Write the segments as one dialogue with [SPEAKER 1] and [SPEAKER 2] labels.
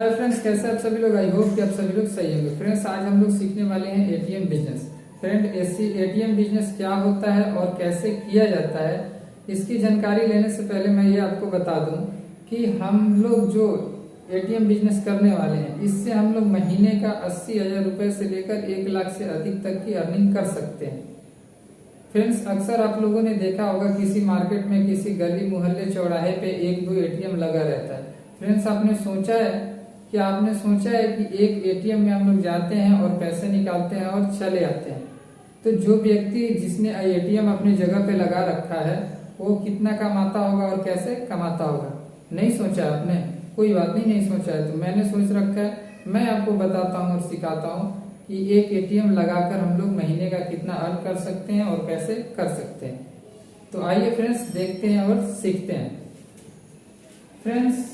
[SPEAKER 1] Hi friends, कैसे आप सभी लोग। आई होप कि आप सभी लोग सही होंगे। फ्रेंड्स, आज हम लोग सीखने वाले हैं ATM business. Friend, ATM business क्या होता है और कैसे किया जाता है, इसकी जानकारी लेने से पहले मैं ये आपको बता दूं कि हम लोग जो एटीएम बिजनेस करने वाले हैं, इससे हम लोग महीने का 80,000 रुपए से लेकर 1 लाख से अधिक तक की अर्निंग कर सकते हैं। फ्रेंड्स, अक्सर आप लोगों ने देखा होगा किसी मार्केट में, किसी गली मोहल्ले चौराहे पे 1-2 एटीएम लगा रहता है। फ्रेंड्स, आपने सोचा है कि एक एटीएम में हम लोग जाते हैं और पैसे निकालते हैं और चले आते हैं। तो जो व्यक्ति जिसने एटीएम अपनी जगह पे लगा रखा है, वो कितना कमाता होगा और कैसे कमाता होगा? नहीं सोचा आपने? कोई बात नहीं सोचा है तो मैंने सोच रखा है। मैं आपको बताता हूँ और सिखाता हूँ कि एक एटीएम लगाकर हम लोग महीने का कितना अर्न कर सकते हैं और कैसे कर सकते हैं। तो आइए फ्रेंड्स, देखते हैं और सीखते हैं। फ्रेंड्स,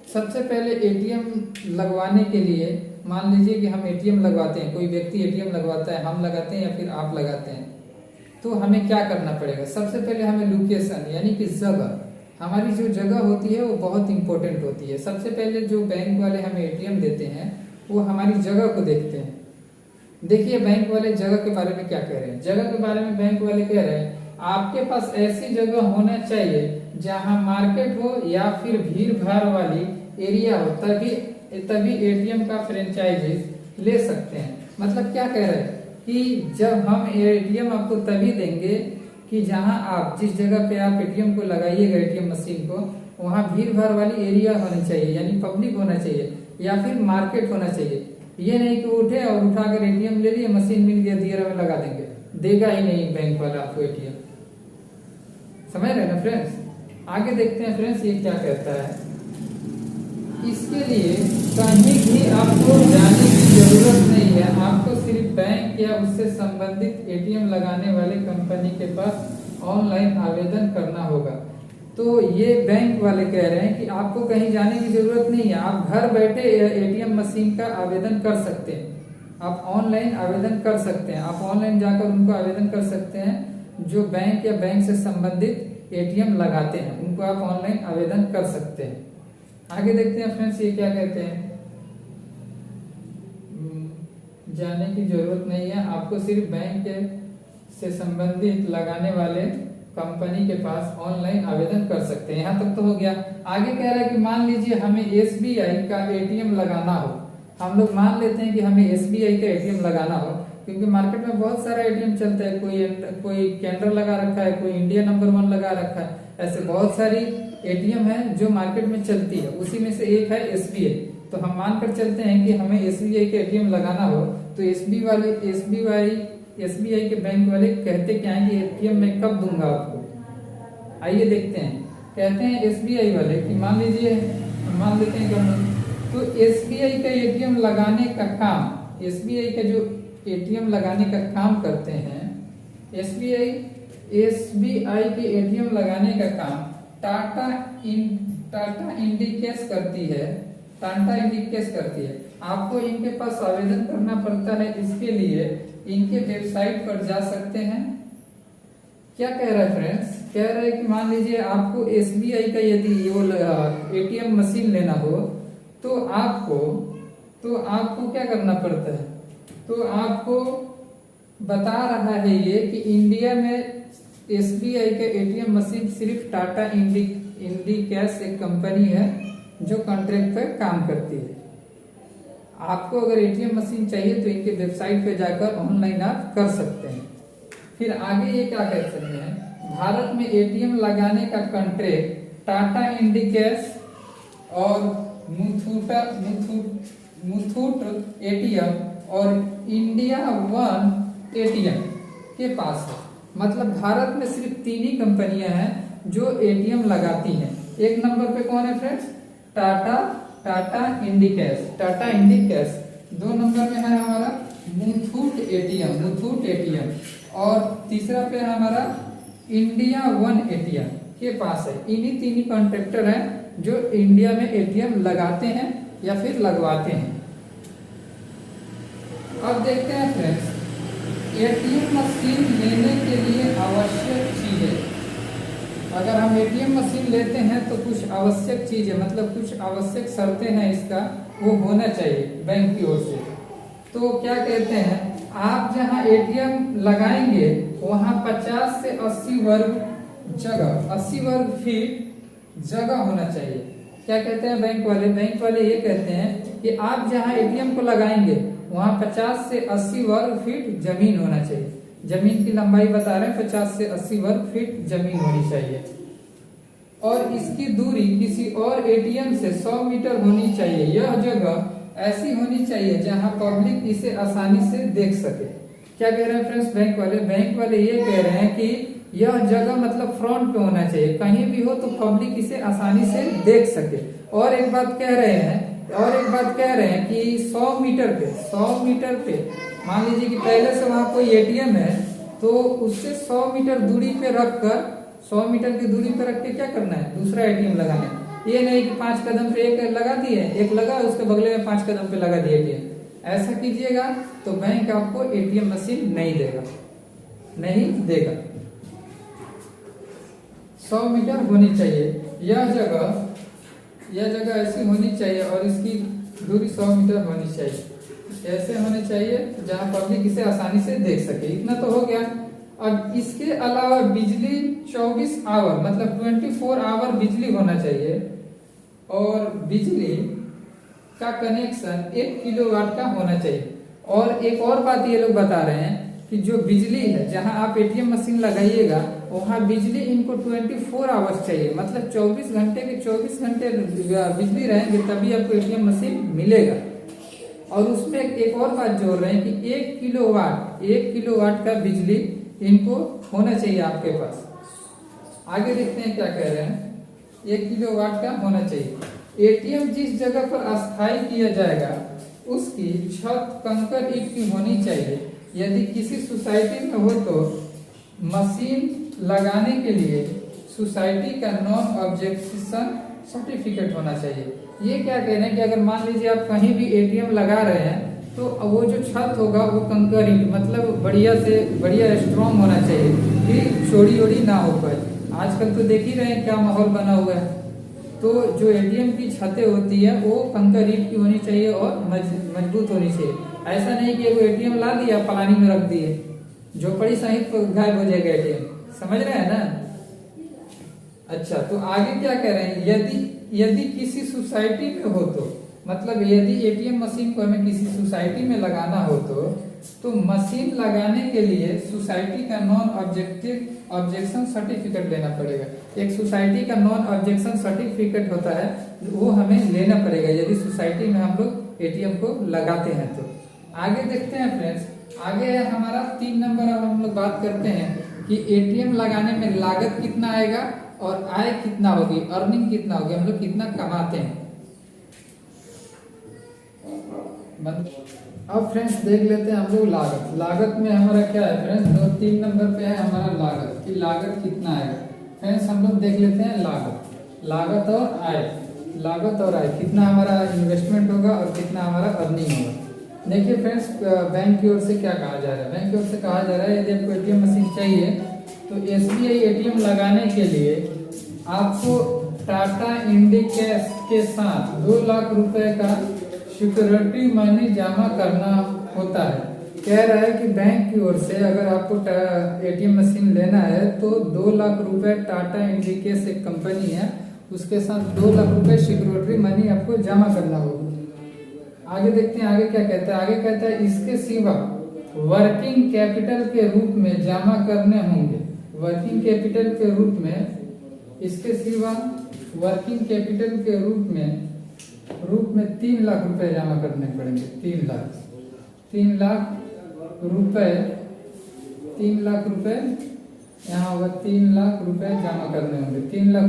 [SPEAKER 1] सबसे पहले एटीएम लगवाने के लिए मान लीजिए कि हम एटीएम लगवाते हैं, कोई व्यक्ति एटीएम लगवाता है, हम लगाते हैं या फिर आप लगाते हैं, तो हमें क्या करना पड़ेगा? सबसे पहले हमें लोकेशन यानी कि जगह, हमारी जो जगह होती है वो बहुत इंपॉर्टेंट होती है। सबसे पहले जो बैंक वाले हमें एटीएम देते हैं वो हमारी जगह को देखते हैं। देखिए बैंक वाले जगह के बारे में क्या कह रहे हैं। जगह के बारे में बैंक वाले कह रहे हैं आपके पास ऐसी जगह होना चाहिए जहां मार्केट हो या फिर भीड़ भाड़ वाली एरिया हो, तभी एटीएम का फ्रेंचाइजी ले सकते हैं। मतलब क्या कह रहे हैं कि जब हम एटीएम आपको तभी देंगे कि जहां आप जिस जगह पे आप एटीएम को लगाइएगा, एटीएम मशीन को, वहां भीड़ भाड़ वाली एरिया होनी चाहिए यानी पब्लिक होना चाहिए या फिर मार्केट होना चाहिए। ये नहीं कि उठे और उठाकर एटीएम ले लिए, मशीन मिल गया, दिया में लगा देंगे, देगा ही नहीं बैंक वाला आपको एटीएम। समझ रहे ना फ्रेंड्स? आगे देखते हैं फ्रेंड्स ये क्या कहता है। इसके लिए कहीं भी आपको जाने की जरूरत नहीं है, आपको सिर्फ बैंक या उससे संबंधित एटीएम लगाने वाले कंपनी के पास ऑनलाइन आवेदन करना होगा। तो ये बैंक वाले कह रहे हैं कि आपको कहीं जाने की जरूरत नहीं है, आप घर बैठे एटीएम मशीन का आवेदन कर सकते हैं। आप ऑनलाइन आवेदन कर सकते हैं, आप ऑनलाइन जाकर उनको आवेदन कर सकते हैं। जो बैंक या बैंक से संबंधित एटीएम लगाते हैं उनको आप ऑनलाइन आवेदन कर सकते हैं। आगे देखते हैं फ्रेंड्स ये क्या कहते हैं। जाने की जरूरत नहीं है, आपको सिर्फ बैंक से संबंधित लगाने वाले कंपनी के पास ऑनलाइन आवेदन कर सकते हैं। यहाँ तक तो हो गया। आगे कह रहा है कि मान लीजिए हमें एसबीआई का एटीएम लगाना हो। हम लोग मान लेते हैं कि हमें एसबीआई का एटीएम लगाना हो, क्योंकि मार्केट में बहुत सारा एटीएम चलता है। कोई कैंडर लगा रखा है, कोई इंडिया नंबर 1 लगा रखा है। ऐसे बहुत सारी एटीएम है जो मार्केट में चलती है, उसी में से एक है एसबीआई। तो हम मानकर चलते हैं कि हमें एसबीआई का एटीएम लगाना हो, तो एसबीआई के बैंक वाले कहते क्या है कि एटीएम मैं कब दूंगा आपको। आइए देखते हैं। कहते हैं एसबीआई वाले कि मान लेते हैं तो एसबीआई का एटीएम लगाने का काम, एसबीआई का जो एटीएम लगाने का काम करते हैं, एसबीआई के एटीएम लगाने का काम टाटा इंडिकेस करती है। आपको इनके पास आवेदन करना पड़ता है। इसके लिए इनके वेबसाइट पर जा सकते हैं। क्या कह रहा है फ्रेंड्स? कह रहा है कि मान लीजिए आपको एसबीआई का यदि वो एटीएम मशीन लेना हो तो आपको क्या करना पड़ता है? तो आपको बता रहा है ये कि इंडिया में एसबीआई का एटीएम मशीन सिर्फ टाटा इंडिकैश एक कंपनी है जो कॉन्ट्रैक्ट पे काम करती है। आपको अगर एटीएम मशीन चाहिए तो इनके वेबसाइट पे जाकर ऑनलाइन आप कर सकते हैं। फिर आगे ये क्या कह सकते हैं, भारत में एटीएम लगाने का कॉन्ट्रैक्ट टाटा इंडिकैश और मुथूट एटीएम और इंडिया 1 एटीएम के पास है। मतलब भारत में सिर्फ 3 ही कंपनियां हैं जो एटीएम लगाती हैं। एक नंबर पे कौन है फ्रेंड्स? टाटा इंडिकैश। 2 नंबर में है हमारा मुथूट एटीएम और तीसरा पे है हमारा इंडिया 1 एटीएम के पास है। इन्हीं 3 ही कॉन्ट्रैक्टर हैं जो इंडिया में एटीएम लगाते हैं या फिर लगवाते हैं। अब देखते हैं फ्रेंड्स, एटीएम मशीन लेने के लिए आवश्यक चीजें। अगर हम एटीएम मशीन लेते हैं तो कुछ आवश्यक चीजें मतलब कुछ आवश्यक शर्तें हैं इसका वो होना चाहिए बैंक की ओर से। तो क्या कहते हैं, आप जहां एटीएम लगाएंगे वहां 50 से 80 वर्ग जगह 80 वर्ग फीट जगह होना चाहिए। क्या कहते हैं बैंक वाले ये कहते हैं कि आप जहां एटीएम को लगाएंगे वहां 50 से 80 वर्ग फीट जमीन होना चाहिए। जमीन की लंबाई बता रहे हैं, 50 से 80 वर्ग फीट जमीन होनी चाहिए और इसकी दूरी किसी और एटीएम से 100 मीटर होनी चाहिए। यह जगह ऐसी होनी चाहिए जहां पब्लिक इसे आसानी से देख सके। क्या कह रहे हैं फ्रेंड्स बैंक वाले ये कह रहे हैं कि यह जगह मतलब फ्रंट पे होना चाहिए, कहीं भी हो तो पब्लिक इसे आसानी से देख सके। और एक बात कह रहे हैं कि 100 मीटर पे मान लीजिए कि पहले से वहां कोई एटीएम है तो उससे 100 मीटर दूरी पे रखकर 100 मीटर की दूरी पे रख के क्या करना है, दूसरा एटीएम लगाना है। ये नहीं कि 5 कदम पे एक लगा दिए, एक लगा उसके बगले में 5 कदम पे लगा दिए एटीएम। ऐसा कीजिएगा तो बैंक आपको एटीएम मशीन नहीं देगा। 100 मीटर होनी चाहिए यह जगह ऐसी होनी चाहिए और इसकी दूरी 100 मीटर होनी चाहिए, ऐसे होने चाहिए जहां पब्लिक इसे आसानी से देख सके। इतना तो हो गया। अब इसके अलावा बिजली 24 आवर मतलब 24 आवर बिजली होना चाहिए और बिजली का कनेक्शन 1 किलोवाट का होना चाहिए। और एक और बात ये लोग बता रहे हैं कि जो बिजली है जहां आप एटीएम मशीन लगाइएगा वहां बिजली इनको 24 आवर्स चाहिए, मतलब 24 घंटे के 24 घंटे बिजली रहेंगे तभी आपको एटीएम मशीन मिलेगा। और उसमें एक और बात जोड़ रहे हैं कि 1 किलोवाट का बिजली इनको होना चाहिए आपके पास। आगे देखते हैं क्या कह रहे हैं, 1 किलोवाट का होना चाहिए। एटीएम जिस जगह पर अस्थायी किया जाएगा उसकी छत कंकर ईंट की होनी चाहिए। यदि किसी सोसाइटी में हो तो मशीन लगाने के लिए सोसाइटी का नॉन ऑब्जेक्शन सर्टिफिकेट होना चाहिए। ये क्या कह रहे हैं कि अगर मान लीजिए आप कहीं भी एटीएम लगा रहे हैं तो वो जो छत होगा वो कंकर ईंट मतलब बढ़िया स्ट्रॉन्ग होना चाहिए कि चोरी ना हो पाए। आजकल तो देख ही रहे हैं क्या माहौल बना हुआ है। तो जो एटीएम की छतें होती है वो कंकर ईंट की होनी चाहिए और मजबूत होनी चाहिए। ऐसा नहीं कि वो एटीएम ला दिया पलानी में रख दिए, झोपड़ी सहित गायब हो जाएगा एटीएम। समझ रहे हैं ना। अच्छा, तो आगे क्या कह रहे हैं, यदि किसी सोसाइटी में हो तो मतलब यदि एटीएम मशीन को हमें किसी सोसाइटी में लगाना हो तो मशीन लगाने के लिए सोसाइटी का नॉन ऑब्जेक्शन सर्टिफिकेट लेना पड़ेगा। एक सोसाइटी का नॉन ऑब्जेक्शन सर्टिफिकेट होता है वो हमें लेना पड़ेगा यदि सोसाइटी में हम लोग एटीएम को लगाते हैं तो। आगे देखते हैं फ्रेंड्स, आगे है हमारा 3 नंबर। अब हम लोग बात करते हैं कि एटीएम लगाने में लागत कितना आएगा और आय कितना होगी, अर्निंग कितना होगी, हम लोग कितना कमाते हैं। अब फ्रेंड्स देख लेते हैं हम लोग लागत में हमारा क्या है फ्रेंड्स, 3 नंबर पे है हमारा लागत कि लागत कितना आएगा। फ्रेंड्स हम लोग देख लेते हैं लागत और आय कितना हमारा इन्वेस्टमेंट होगा और कितना हमारा अर्निंग होगा। देखिए फ्रेंड्स, बैंक की ओर से क्या कहा जा रहा है, बैंक की ओर से कहा जा रहा है यदि आपको एटीएम मशीन चाहिए तो एसबीआई एटीएम लगाने के लिए आपको टाटा इंडिकैश के साथ 2 लाख रुपए का सिक्योरिटी मनी जमा करना होता है। कह रहा है कि बैंक की ओर से अगर आपको एटीएम मशीन लेना है तो 2 लाख रुपए टाटा इंडिकैश एक कंपनी है उसके साथ 2 लाख रुपए सिक्योरिटी मनी आपको जमा करना होगा। आगे देखते हैं आगे क्या कहता है। आगे कहता है इसके सिवा वर्किंग कैपिटल के रूप में जमा करने होंगे। वर्किंग कैपिटल के रूप में इसके सिवा वर्किंग कैपिटल के रूप में 3 लाख रुपए जमा करने पड़ेंगे। 3 लाख रुपए यहाँ होगा, 3 लाख रुपए जमा करने होंगे। 3 लाख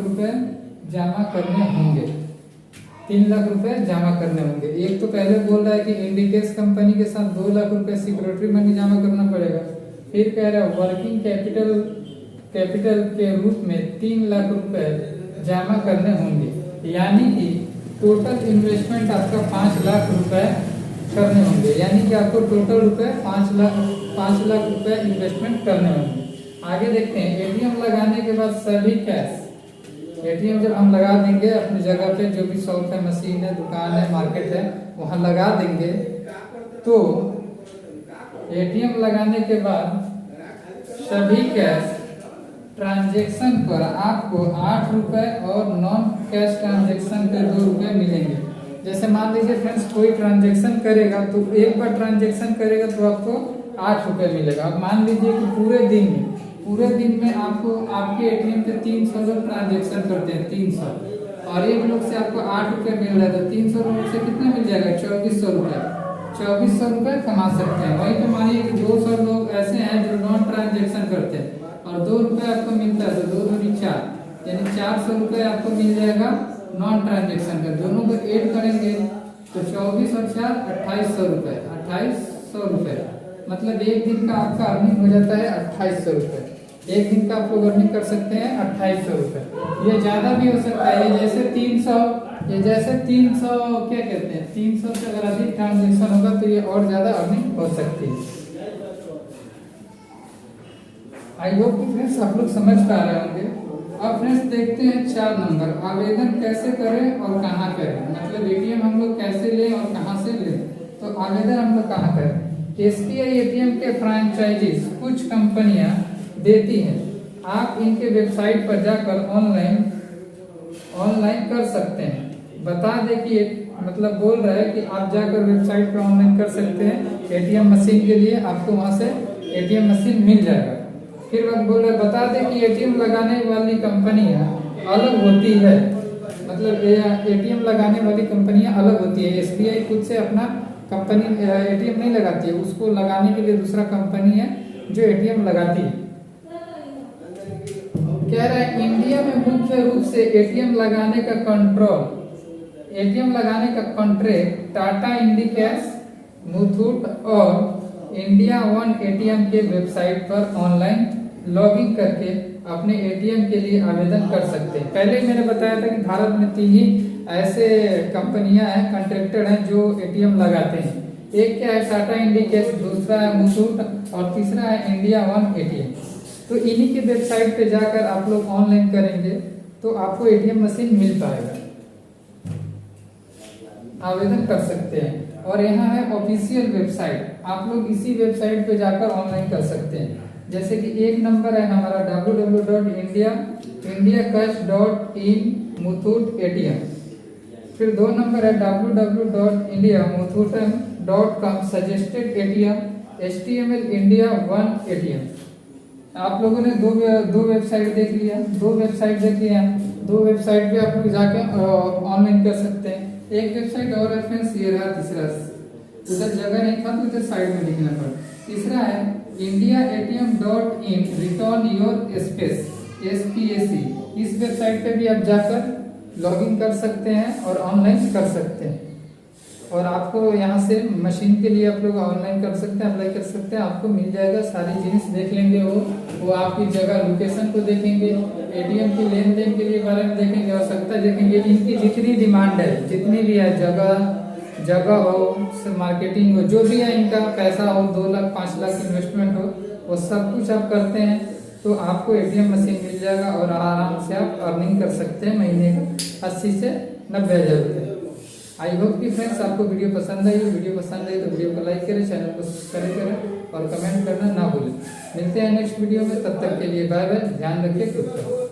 [SPEAKER 1] रुपए जमा करने होंगे। 3 लाख रुपए जमा करने होंगे। एक तो पहले बोल रहा है कि इंडिकैश कंपनी के साथ 2 लाख रुपए सिक्योरिटी मनी जमा करना पड़ेगा। फिर कह रहा है वर्किंग कैपिटल के रूप में 3 लाख रुपए जमा करने होंगे, यानी कि टोटल इन्वेस्टमेंट आपका 5 लाख रुपए करने होंगे। यानी कि आपको टोटल रुपए 5 लाख रुपए इन्वेस्टमेंट करने होंगे। आगे देखते हैं, एटीएम लगाने के बाद सभी कैश, एटीएम जब हम लगा देंगे अपनी जगह पे, जो भी शॉप है, मशीन है, दुकान है, मार्केट है, वहां लगा देंगे, तो एटीएम लगाने के बाद सभी कैश ट्रांजैक्शन पर आपको 8 रुपए और नॉन कैश ट्रांजैक्शन पे 2 रुपए मिलेंगे। जैसे मान लीजिए फ्रेंड्स कोई ट्रांजैक्शन करेगा तो एक बार ट्रांजैक्शन करेगा तो आपको 8 रुपए मिलेगा। अब मान लीजिए कि पूरे दिन में आपको आपके एटीएम पे 300 लोग ट्रांजैक्शन करते हैं, 300, और एक लोग से आपको 8 रुपए मिल रहा है, तो 300 लोग से कितना मिल जाएगा? 2400 रुपए, 2400 रुपए कमा सकते हैं। वही तो मानिए कि 200 लोग ऐसे हैं जो नॉन ट्रांजैक्शन करते हैं और 2 रुपए आपको मिलता है, तो 2 दूनी 4, यानी 400 रुपए आपको मिल जाएगा नॉन ट्रांजैक्शन का। दोनों को ऐड करेंगे तो 24 और 4 2800 रुपए, 2800 रुपए, मतलब एक दिन का आपका अर्निंग हो जाता है 2800 रुपए। एक दिन का आप लोग अर्निंग कर सकते हैं 2800 रुपए। ये ज्यादा भी हो सकता है, ये जैसे 300 क्या कहते हैं, 300 से अगर अधिक ट्रांजेक्शन होगा तो ये और ज्यादा अर्निंग हो सकती है। आई होप कि फ्रेंड्स आप लोग समझ पा रहे होंगे। अब फ्रेंड्स देखते हैं 4 नंबर, आवेदन कैसे करें और कहाँ करें, मतलब एटीएम हम लोग कैसे लें और कहाँ से लें। तो आवेदन हम लोग कहाँ करें? एसबीआई एटीएम के फ्रेंचाइजीज कुछ कंपनियां देती हैं, आप इनके वेबसाइट पर जाकर ऑनलाइन कर सकते हैं। बता दें कि मतलब बोल रहा है कि आप जाकर वेबसाइट पर ऑनलाइन कर सकते हैं एटीएम मशीन के लिए, आपको वहां से एटीएम मशीन मिल जाएगा। फिर वक्त बोल रहे बता दें कि एटीएम लगाने वाली कंपनियां अलग होती है, मतलब एटीएम लगाने वाली कंपनियां अलग होती है। एसबीआई खुद से अपना कंपनी एटीएम नहीं लगाती है, उसको लगाने के लिए दूसरा कंपनी है जो एटीएम लगाती है। कह रहा है इंडिया में मुख्य रूप से एटीएम लगाने का कॉन्ट्रैक्ट टाटा इंडिकैश, मुथूट और इंडिया वन एटीएम के वेबसाइट पर ऑनलाइन लॉगिन करके अपने एटीएम के लिए आवेदन कर सकते हैं। पहले मैंने बताया था कि भारत में 3 ही ऐसे कंपनियां हैं, कॉन्ट्रैक्टर हैं जो एटीएम लगाते हैं। एक क्या है? टाटा इंडिकैश, दूसरा है मुथूट और तीसरा है इंडिया वन एटीएम। तो इन्हीं के वेबसाइट पे जाकर आप लोग ऑनलाइन करेंगे तो आपको एटीएम मशीन मिल पाएगा, आवेदन कर सकते हैं। और यहाँ है ऑफिशियल वेबसाइट, आप लोग इसी वेबसाइट पे जाकर ऑनलाइन कर सकते हैं। जैसे कि एक नंबर है हमारा www.indiacash.in मुथूट एटीएम, फिर 2 नंबर है www.indiamuthootam.com suggested ATM, HTML India one ATM. आप लोगों ने दो वेबसाइट देख लिया, दो वेबसाइट पे आप लोग जाके ऑनलाइन कर सकते हैं। एक वेबसाइट और है फ्रेंड्स, ये रहा तीसरा, उधर जगह नहीं था तो इधर साइड में लिखना पड़ा। तीसरा है indiaatm.in return your space, SPAC। इस वेबसाइट पे भी आप जाकर लॉगिन कर सकते हैं और ऑनलाइन कर सकते हैं। और आपको यहाँ से मशीन के लिए आप लोग ऑनलाइन कर सकते हैं, अप्लाई कर सकते हैं, आपको मिल जाएगा। सारी जिनिस देख लेंगे, वो आपकी जगह लोकेशन को देखेंगे, एटीएम की लेन देन के लिए बारे में देखेंगे, आवश्यकता देखेंगे, इनकी जितनी डिमांड है, जितनी भी है, जगह हो, मार्केटिंग हो, जो भी है, इनका पैसा हो, 2 लाख 5 लाख इन्वेस्टमेंट हो, वो सब कुछ आप करते हैं तो आपको एटीएम मशीन मिल जाएगा और आराम से आप अर्निंग कर सकते हैं महीने का 80 से 90 हज़ार रुपये। आई होप कि फ्रेंड्स आपको वीडियो पसंद आई तो वीडियो को लाइक करें, चैनल को सब्सक्राइब करें और कमेंट करना ना भूलें। मिलते हैं नेक्स्ट वीडियो में, तब तक के लिए बाय बाय, ध्यान रखिए खुद का।